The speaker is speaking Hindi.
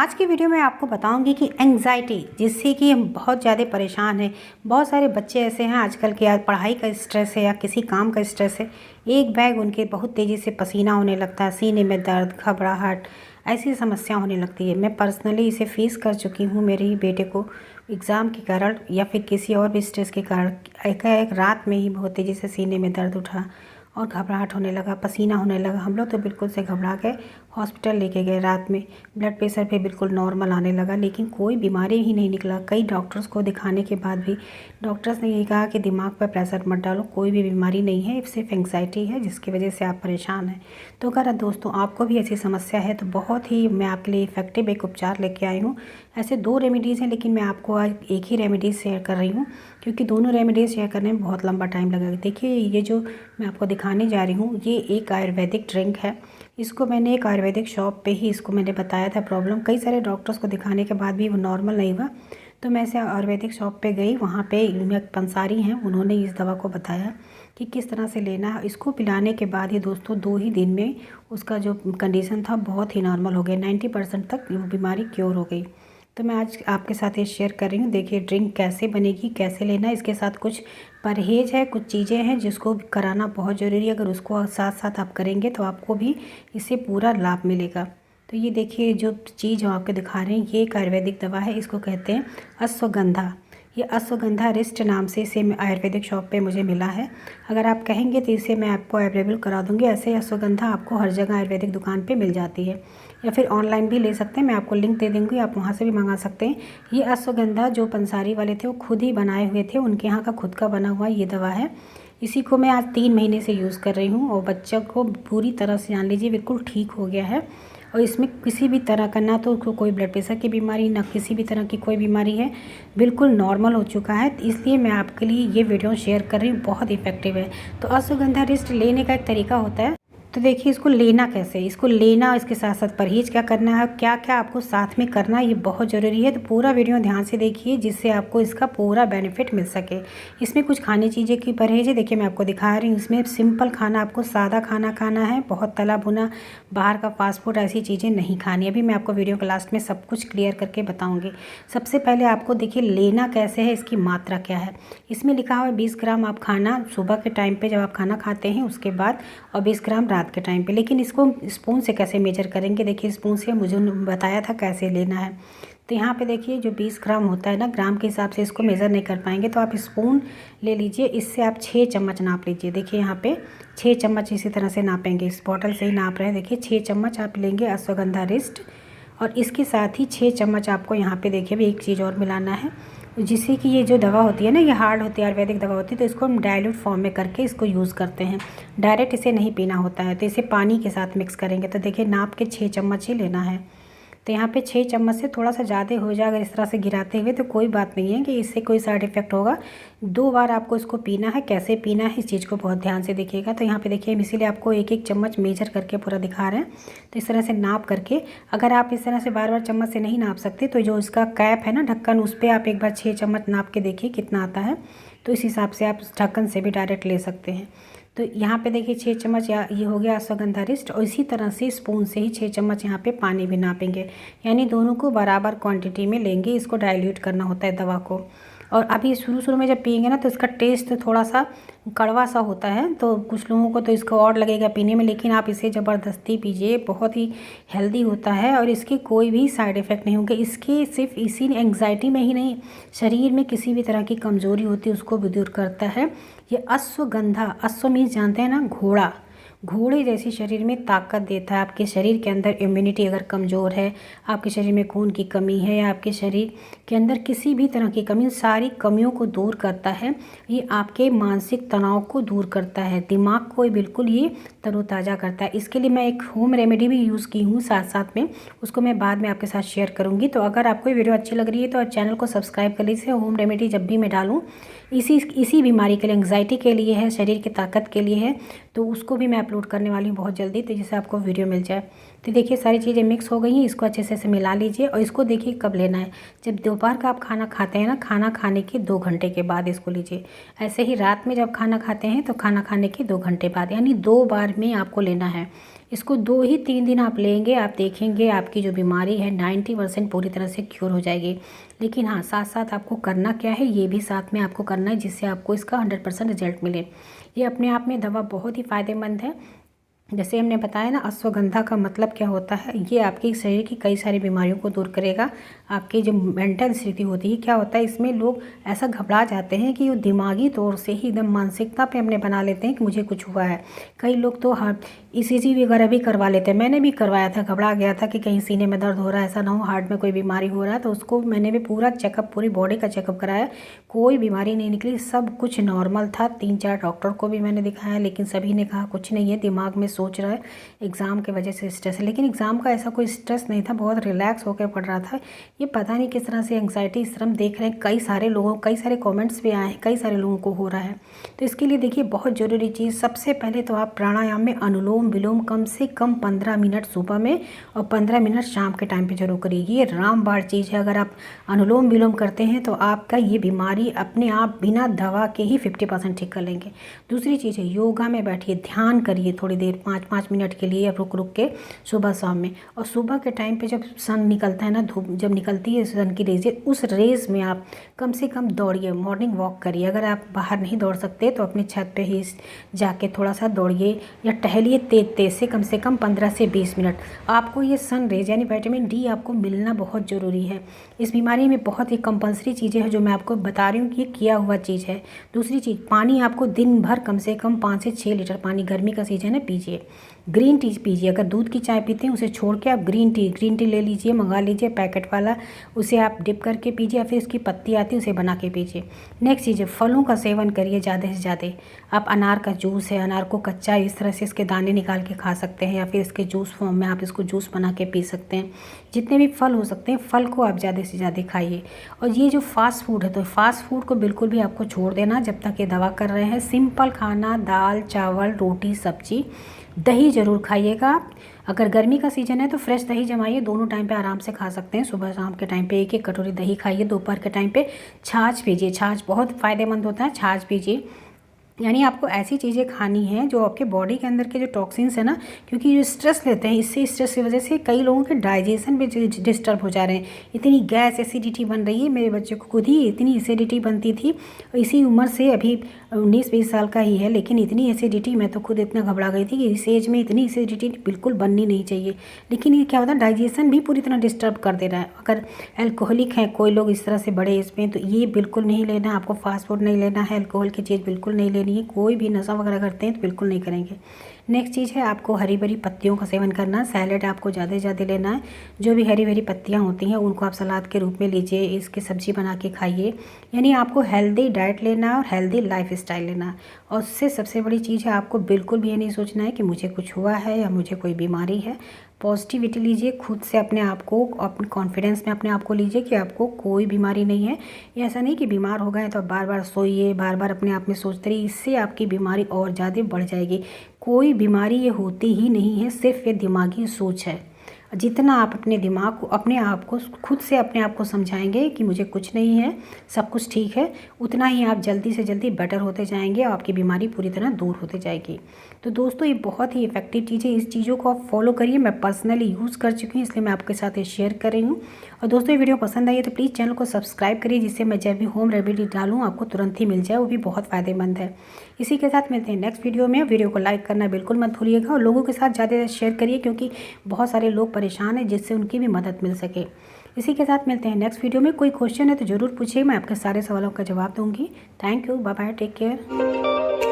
आज की वीडियो में आपको बताऊंगी कि एंग्जाइटी जिससे कि हम बहुत ज़्यादा परेशान हैं। बहुत सारे बच्चे ऐसे हैं आजकल के, या पढ़ाई का स्ट्रेस है या किसी काम का स्ट्रेस है, एक बैग उनके बहुत तेज़ी से पसीना होने लगता है, सीने में दर्द, घबराहट, ऐसी समस्या होने लगती है। मैं पर्सनली इसे फेस कर चुकी हूँ। मेरे ही बेटे को एग्ज़ाम के कारण या फिर किसी और भी स्ट्रेस के कारण एक रात में ही बहुत तेज़ी से सीने में दर्द उठा और घबराहट होने लगा, पसीना होने लगा। हम लोग तो बिल्कुल से घबरा गए, हॉस्पिटल लेके गए। रात में ब्लड प्रेशर पे बिल्कुल नॉर्मल आने लगा, लेकिन कोई बीमारी ही नहीं निकला। कई डॉक्टर्स को दिखाने के बाद भी डॉक्टर्स ने यही कहा कि दिमाग पर प्रेशर मत डालो, कोई भी बीमारी नहीं है, सिर्फ एंग्जाइटी है जिसकी वजह से आप परेशान हैं। तो अगर दोस्तों आपको भी ऐसी समस्या है तो बहुत ही मैं आपके लिए इफ़ेक्टिव एक उपचार लेके आई हूँ। ऐसे 2 रेमेडीज़ हैं, लेकिन मैं आपको आज एक ही रेमेडीज़ शेयर कर रही हूँ, क्योंकि दोनों रेमेडीज़ शेयर करने में बहुत लंबा टाइम लगेगा। देखिए, ये जो मैं आपको दिखाने जा रही हूँ ये एक आयुर्वेदिक ड्रिंक है। इसको मैंने एक आयुर्वेदिक शॉप पे ही इसको मैंने बताया था प्रॉब्लम। कई सारे डॉक्टर्स को दिखाने के बाद भी वो नॉर्मल नहीं हुआ, तो मैं ऐसे आयुर्वेदिक शॉप पे गई। वहाँ पे एक पंसारी हैं, उन्होंने इस दवा को बताया कि किस तरह से लेना है। इसको पिलाने के बाद ही दोस्तों 2 ही दिन में उसका जो कंडीशन था बहुत ही नॉर्मल हो गया। 90% तक वो बीमारी क्योर हो गई। तो मैं आज आपके साथ ये शेयर कर रही हूँ। देखिए ड्रिंक कैसे बनेगी, कैसे लेना है, इसके साथ कुछ परहेज़ है, कुछ चीज़ें हैं जिसको कराना बहुत ज़रूरी है। अगर उसको साथ साथ आप करेंगे तो आपको भी इससे पूरा लाभ मिलेगा। तो ये देखिए जो चीज़ हम आपको दिखा रहे हैं ये एक आयुर्वेदिक दवा है, इसको कहते हैं अश्वगंधा। ये अश्वगंधा रिस्ट नाम से इसे आयुर्वेदिक शॉप पे मुझे मिला है। अगर आप कहेंगे तो इसे मैं आपको अवेलेबल करा दूँगी। ऐसे अश्वगंधा आपको हर जगह आयुर्वेदिक दुकान पे मिल जाती है, या फिर ऑनलाइन भी ले सकते हैं। मैं आपको लिंक दे दूँगी, आप वहाँ से भी मंगा सकते हैं। ये अश्वगंधा जो पंसारी वाले थे वो खुद ही बनाए हुए थे, उनके यहाँ का खुद का बना हुआ ये दवा है। इसी को मैं आज 3 महीने से यूज़ कर रही हूँ और बच्चा को पूरी तरह से जान लीजिए बिल्कुल ठीक हो गया है। और इसमें किसी भी तरह का ना तो उसको कोई ब्लड प्रेशर की बीमारी, ना किसी भी तरह की कोई बीमारी है, बिल्कुल नॉर्मल हो चुका है। इसलिए मैं आपके लिए ये वीडियो शेयर कर रही हूँ, बहुत इफेक्टिव है। तो अश्वगंधा रिस्ट लेने का एक तरीका होता है। तो देखिए इसको लेना कैसे, इसको लेना, इसके साथ साथ परहेज़ क्या करना है, क्या क्या आपको साथ में करना है, ये बहुत ज़रूरी है। तो पूरा वीडियो ध्यान से देखिए जिससे आपको इसका पूरा बेनिफिट मिल सके। इसमें कुछ खाने चीज़ें की परहेज़ है, देखिए मैं आपको दिखा रही हूँ। इसमें सिंपल खाना, आपको सादा खाना खाना है, बहुत तला भुना बाहर का फास्ट फूड ऐसी चीज़ें नहीं खानी। अभी मैं आपको वीडियो के लास्ट में सब कुछ क्लियर करके बताऊँगी। सबसे पहले आपको देखिए लेना कैसे है, इसकी मात्रा क्या है। इसमें लिखा हुआ है 20 ग्राम आप खाना सुबह के टाइम पे जब आप खाना खाते हैं उसके बाद, और 20 ग्राम रात के टाइम पे। लेकिन इसको स्पून से कैसे मेजर करेंगे, देखिए स्पून से मुझे बताया था कैसे लेना है। तो यहाँ पे देखिए जो 20 ग्राम होता है ना, ग्राम के हिसाब से इसको मेज़र नहीं कर पाएंगे, तो आप स्पून ले लीजिए। इससे आप 6 चम्मच नाप लीजिए। देखिए यहाँ पे 6 चम्मच इसी तरह से नापेंगे, इस बॉटल से ही नाप रहे हैं। देखिए 6 चम्मच आप लेंगे अश्वगंधा रिस्ट, और इसके साथ ही 6 चम्मच आपको यहाँ पे देखिए अभी एक चीज़ और मिलाना है, जिससे कि ये जो दवा होती है ना, ये हार्ड होती है, आयुर्वेदिक दवा होती है, तो इसको हम डाइल्यूट फॉर्म में करके इसको यूज़ करते हैं। डायरेक्ट इसे नहीं पीना होता है, तो इसे पानी के साथ मिक्स करेंगे। तो देखिए नाप के 6 चम्मच ही लेना है। तो यहाँ पे 6 चम्मच से थोड़ा सा ज़्यादा हो जाएगा इस तरह से गिराते हुए, तो कोई बात नहीं है कि इससे कोई साइड इफ़ेक्ट होगा। 2 बार आपको इसको पीना है। कैसे पीना है इस चीज़ को बहुत ध्यान से देखिएगा। तो यहाँ पे देखिए हम इसीलिए आपको एक एक चम्मच मेजर करके पूरा दिखा रहे हैं। तो इस तरह से नाप करके, अगर आप इस तरह से बार बार चम्मच से नहीं नाप सकते तो जो इसका कैप है ना, ढक्कन, उस पर आप एक बार 6 चम्मच नाप के देखिए कितना आता है। तो इस हिसाब से आप ढक्कन से भी डायरेक्ट ले सकते हैं। तो यहाँ पे देखिए 6 चम्मच या ये हो गया अश्वगंधा रिस्ट, और इसी तरह से स्पून से ही 6 चम्मच यहाँ पे पानी भी नापेंगे, यानी दोनों को बराबर क्वांटिटी में लेंगे। इसको डाइल्यूट करना होता है दवा को। और अभी शुरू शुरू में जब पिएंगे ना तो इसका टेस्ट थोड़ा सा कड़वा सा होता है, तो कुछ लोगों को तो इसको और लगेगा पीने में, लेकिन आप इसे ज़बरदस्ती पीजिए, बहुत ही हेल्दी होता है और इसके कोई भी साइड इफ़ेक्ट नहीं होंगे। इसके सिर्फ इसी एंग्जाइटी में ही नहीं, शरीर में किसी भी तरह की कमज़ोरी होती है उसको भी दूर करता है ये अश्वगंधा। अश्व मीन्स जानते हैं ना, घोड़ा, घोड़े जैसी शरीर में ताकत देता है। आपके शरीर के अंदर इम्यूनिटी अगर कमज़ोर है, आपके शरीर में खून की कमी है, या आपके शरीर के अंदर किसी भी तरह की कमी, सारी कमियों को दूर करता है। ये आपके मानसिक तनाव को दूर करता है, दिमाग को बिल्कुल ये तरोताज़ा करता है। इसके लिए मैं एक होम रेमेडी भी यूज़ की हूँ साथ साथ में, उसको मैं बाद में आपके साथ शेयर करूँगी। तो अगर आपको ये वीडियो अच्छी लग रही है तो चैनल को सब्सक्राइब कर लीजिए। होम रेमेडी जब भी मैं डालूँ इसी बीमारी के लिए, एंग्जाइटी के लिए है, शरीर की ताकत के लिए है, तो उसको भी मैं अपलोड करने वाली हूँ बहुत जल्दी, तो जिससे आपको वीडियो मिल जाए। तो देखिए सारी चीज़ें मिक्स हो गई हैं, इसको अच्छे से मिला लीजिए। और इसको देखिए कब लेना है, जब दोपहर का आप खाना खाते हैं ना, खाना खाने के 2 घंटे के बाद इसको लीजिए। ऐसे ही रात में जब खाना खाते हैं तो खाना खाने के 2 घंटे बाद, यानी 2 बार में आपको लेना है। इसको 2 ही 3 दिन आप लेंगे, आप देखेंगे आपकी जो बीमारी है 90% पूरी तरह से क्योर हो जाएगी। लेकिन हाँ, साथ साथ आपको करना क्या है, ये भी साथ में आपको करना है जिससे आपको इसका 100% रिजल्ट मिले। ये अपने आप में दवा बहुत ही फ़ायदेमंद है। जैसे हमने बताया ना, अश्वगंधा का मतलब क्या होता है, ये आपके शरीर की कई सारी बीमारियों को दूर करेगा। आपकी जो मेंटल स्थिति होती है, क्या होता है इसमें लोग ऐसा घबरा जाते हैं कि वो दिमागी तौर से ही एकदम मानसिकता पे अपने बना लेते हैं कि मुझे कुछ हुआ है। कई लोग तो हार्ट ईसीजी वगैरह भी करवा लेते हैं। मैंने भी करवाया था, घबरा गया था कि कहीं सीने में दर्द हो रहा है, ऐसा ना हो हार्ट में कोई बीमारी हो रहा है। तो उसको मैंने भी पूरा चेकअप, पूरी बॉडी का चेकअप कराया, कोई बीमारी नहीं निकली, सब कुछ नॉर्मल था। 3-4 डॉक्टर को भी मैंने दिखाया, लेकिन सभी ने कहा कुछ नहीं है, दिमाग में सोच रहा है, एग्ज़ाम की वजह से स्ट्रेस है। लेकिन एग्ज़ाम का ऐसा कोई स्ट्रेस नहीं था, बहुत रिलैक्स होकर पढ़ रहा था। ये पता नहीं किस तरह से एंग्जाइटी, इस तरह हम देख रहे हैं कई सारे लोगों, कई सारे कमेंट्स भी आए हैं, कई सारे लोगों को हो रहा है। तो इसके लिए देखिए बहुत ज़रूरी चीज़, सबसे पहले तो आप प्राणायाम में अनुलोम विलोम कम से कम 15 मिनट सुबह में और 15 मिनट शाम के टाइम पे जरूर करिए। ये रामबाण चीज़ है। अगर आप अनुलोम विलोम करते हैं तो आपका ये बीमारी अपने आप बिना दवा के ही 50% ठीक कर लेंगे। दूसरी चीज़ है, योगा में बैठिए, ध्यान करिए थोड़ी देर, 5-5 मिनट के लिए रुक रुक के सुबह शाम में। और सुबह के टाइम पे जब सन निकलता है ना, धूप जब निकलती है सन की रेज, उस रेज में आप कम से कम दौड़िए, मॉर्निंग वॉक करिए। अगर आप बाहर नहीं दौड़ सकते तो अपनी छत पे ही जाके थोड़ा सा दौड़िए या टहलिए तेज तेज से कम 15 से 20 मिनट। आपको ये सन रेज यानी विटामिन डी आपको मिलना बहुत ज़रूरी है। इस बीमारी में बहुत ही कंपल्सरी चीज़ें हैं जो मैं आपको बता रही हूँ कि ये किया हुआ चीज़ है। दूसरी चीज़, पानी आपको दिन भर कम से कम 5 से 6 लीटर पानी, गर्मी का सीजन है, पीजिए। ग्रीन टी पीजिए। अगर दूध की चाय पीते हैं उसे छोड़ के आप ग्रीन टी ले लीजिए, मंगा लीजिए पैकेट वाला, उसे आप डिप करके पीजिए, या फिर उसकी पत्ती आती है उसे बना के पीजिए। नेक्स्ट चीज़ है, फलों का सेवन करिए ज़्यादा से ज़्यादा। आप अनार का जूस है, अनार को कच्चा इस तरह से इसके दाने निकाल के खा सकते हैं, या फिर इसके जूस फॉर्म में आप इसको जूस बना के पी सकते हैं। जितने भी फल हो सकते हैं, फल को आप ज़्यादा से ज़्यादा खाइए। और ये जो फास्ट फूड है, तो फास्ट फूड को बिल्कुल भी आपको छोड़ देना जब तक ये दवा कर रहे हैं। सिंपल खाना, दाल चावल रोटी सब्जी, दही ज़रूर खाइएगा आप। अगर गर्मी का सीज़न है तो फ्रेश दही जमाइए, दोनों टाइम पे आराम से खा सकते हैं। सुबह शाम के टाइम पे 1-1 कटोरी दही खाइए। दोपहर के टाइम पे छाछ पीजिए, छाछ बहुत फ़ायदेमंद होता है, छाछ पीजिए। यानी आपको ऐसी चीज़ें खानी हैं जो आपके बॉडी के अंदर के जो टॉक्सिन्स है ना, क्योंकि जो स्ट्रेस लेते हैं, इससे स्ट्रेस की वजह से कई लोगों के डाइजेशन भी डिस्टर्ब हो जा रहे हैं। इतनी गैस एसिडिटी बन रही है, मेरे बच्चे को खुद ही इतनी एसिडिटी बनती थी, इसी उम्र से, अभी 19-20 साल का ही है, लेकिन इतनी एसिडिटी, मैं तो खुद इतना घबरा गई थी कि इस एज में इतनी एसिडिटी बिल्कुल बननी नहीं चाहिए। लेकिन ये क्या होता है, डाइजेशन भी पूरी तरह डिस्टर्ब कर दे रहा है। अगर एल्कोहलिक हैं कोई लोग इस तरह से बड़े एज में, तो ये बिल्कुल नहीं लेना है आपको, फास्ट फूड नहीं लेना है, एल्कोहल की चीज़ बिल्कुल नहीं लेनी है। कोई भी नशा वगैरह करते हैं तो बिल्कुल नहीं करेंगे। नेक्स्ट चीज़ है, आपको हरी भरी पत्तियों का सेवन करना है। सैलेड आपको ज़्यादा से ज़्यादा लेना है। जो भी हरी भरी पत्तियाँ होती हैं उनको आप सलाद के रूप में लीजिए, इसकी सब्ज़ी बना के खाइए। यानी आपको हेल्दी डाइट लेना है और हेल्दी लाइफ स्टाइल लेना है। और उससे सबसे बड़ी चीज़ है, आपको बिल्कुल भी ये नहीं सोचना है कि मुझे कुछ हुआ है या मुझे कोई बीमारी है। पॉजिटिविटी लीजिए, खुद से अपने आप को, अपने कॉन्फिडेंस में अपने आप को लीजिए कि आपको कोई बीमारी नहीं है। ये ऐसा नहीं कि बीमार हो गए तो बार बार सोइए, बार बार अपने आप में सोचते रहिए, इससे आपकी बीमारी और ज़्यादा बढ़ जाएगी। कोई बीमारी ये होती ही नहीं है, सिर्फ ये दिमागी सोच है। जितना आप अपने दिमाग को, अपने आप को, खुद से अपने आप को समझाएंगे कि मुझे कुछ नहीं है, सब कुछ ठीक है, उतना ही आप जल्दी से जल्दी बेटर होते जाएंगे और आपकी बीमारी पूरी तरह दूर होते जाएगी। तो दोस्तों, ये बहुत ही इफेक्टिव चीज़ है, इस चीज़ों को आप फॉलो करिए। मैं पर्सनली यूज़ कर चुकी हूँ, इसलिए मैं आपके साथ ये शेयर कर रही हूँ। और दोस्तों, ये वीडियो पसंद आई है तो प्लीज़ चैनल को सब्सक्राइब करिए, जिससे मैं जब भी होम रेमेडी डालूँ आपको तुरंत ही मिल जाए, वो भी बहुत फ़ायदेमंद है। इसी के साथ मिलते हैं नेक्स्ट वीडियो में। वीडियो को लाइक करना बिल्कुल मत भूलिएगा और लोगों के साथ ज़्यादा शेयर करिए, क्योंकि बहुत सारे लोग परेशान हैं, जिससे उनकी भी मदद मिल सके। इसी के साथ मिलते हैं नेक्स्ट वीडियो में। कोई क्वेश्चन है तो ज़रूर पूछिए, मैं आपके सारे सवालों का जवाब दूंगी। Thank you, bye bye, take care.